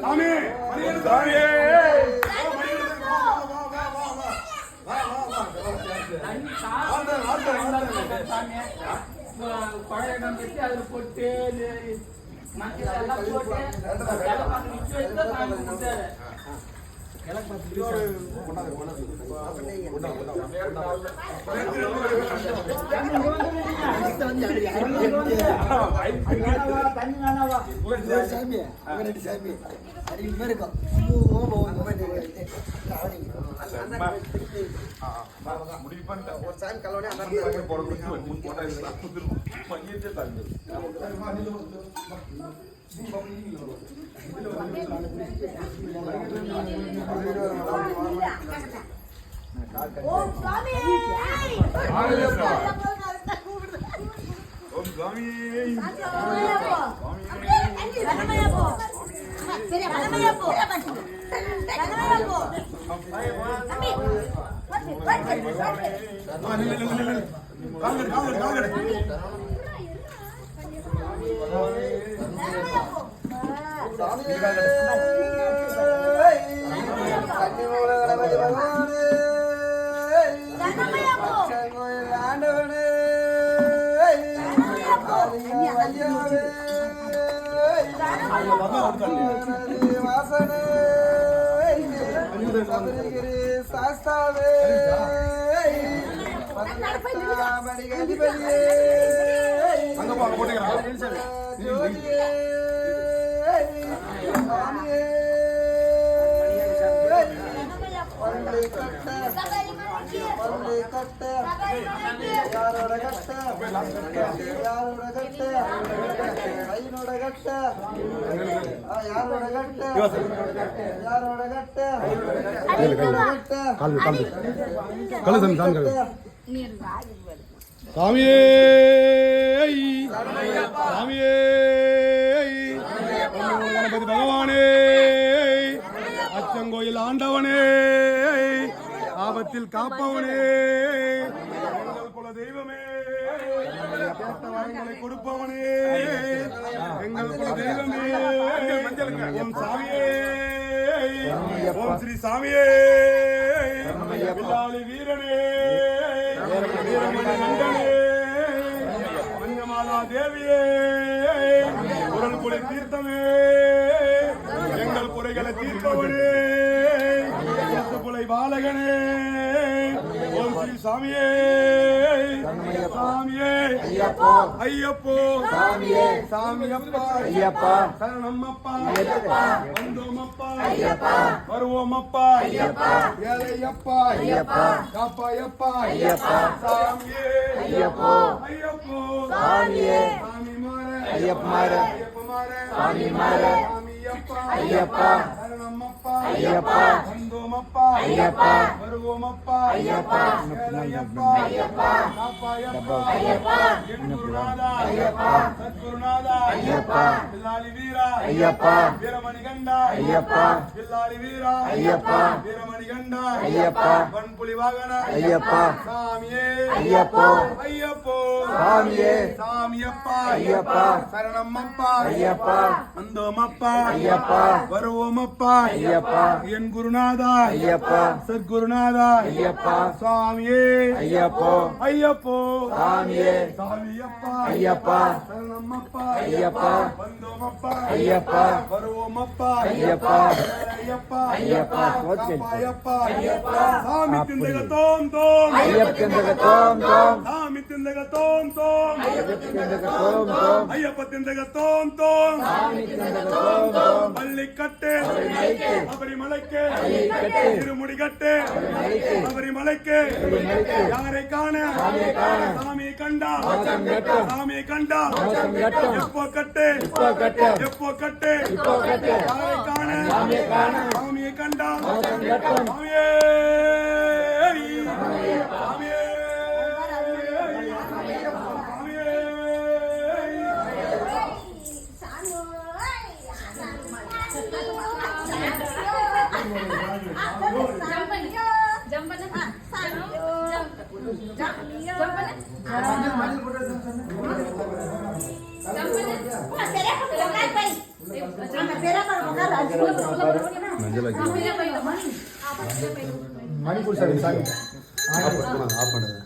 சாமி சாமி பழையிடம் வச்சு அதுல போட்டு மஞ்சள் எல்லாம் போட்டு ஓம் சாமி ஓம் சாமி சாஸ்தாவே யாரோட கட்ட கையினோட கட்ட யாரோட கட்ட சாமியே சாமியே கணபதி பகவானே அச்சங்கோயில் ஆண்டவனே ஆபத்தில் காப்பவனே எங்கள் குல தெய்வமே கேட்ட வரங்களை கொடுப்பவனே எங்கள் குல தெய்வமே ஓம் சாமியே ஓம் ஸ்ரீ சாமியே வில்லாளி வீரனே வீரமணி நந்தனே மஞ்சமாலா தேவியே குரல் குலை தீர்த்தமே எங்கள் குறைகளை தீர்ப்பவனே குலை பாலகனே ஓம் ஸ்ரீ சாமியே சாமியே ஐயப்போ ஐயப்போ சாமியே சாமியப்பா ஐயப்பா சரணம்மப்பா ஐயப்பா வந்தோமப்பா ஐயப்பா வருவோமப்பா ஐயப்பா ஏழையப்பா ஐயப்பா காப்பாயப்பா ஐயப்பா சாமியே ஐயப்போ ஐயப்போ சாமியே சாமி மாற ஐயப்ப மாற சாமி மாற சாமியப்பா ஐயப்பா சரணம்மப்பா ஐயப்பா வந்தோமப்பா ஐயப்பா வருவோமப்பா ஐயப்பா ஏழையப்பா ஐயப்பா காப்பாயப்பா ஐயப்பா என் குருநாதா ஐயப்பா சத்குருநாதா ஐயப்பா வில்லாளி வீரா ஐயப்பா வீரமணி கண்டா ஐயப்பா வில்லாளி வீரா ஐயப்பா வீரமணி கண்டா ஐயப்பா வன்புலி வாகன ஐயப்பா சாமியே ஐயப்போ ஐயப்போ சாமியே சாமியப்பா ஐயப்பா சரணம்மப்பா ஐயப்பா வந்தோமப்பா ஐயப்பா வருவோமப்பா ஐயப்பா என் குருநாதா ஐயப்பா சத்குருநாதா ஐயப்பா சாமியே ஐயப்போ ஐயப்போ சாமியே சாமியப்பா ஐயப்பா சரணம்மப்பா ஐயப்பா வந்தோமப்பா ஐயப்பா வருவோமப்பா ஐயப்பா ஐயப்பா ஐயப்பா காப்பாயப்பா ஐயப்பா சாமி திந்தக தோம் தோம் ஐயப்ப திந்தக தோம் தோம் சாமி திந்தக தோம் தோம் ஐயப்ப திந்தக தோம் தோம் ஐயப்ப திந்தக தோம் தோம் சாமி திந்தக தோம் தோம் பள்ளிக்கட்டு சபரிமலைக்கு திருமுடி கட்டு சபரிமலைக்கு யாரை காண சாமியை கண்டா சாமியை கண்டா எப்போ கட்டு எப்போ கட்டு யாரை காண சாமியை கண்டா சாமியே சாமியே Jam மணிப்பூர் சாமி சாமி ஆஃப் பண்ணுங்க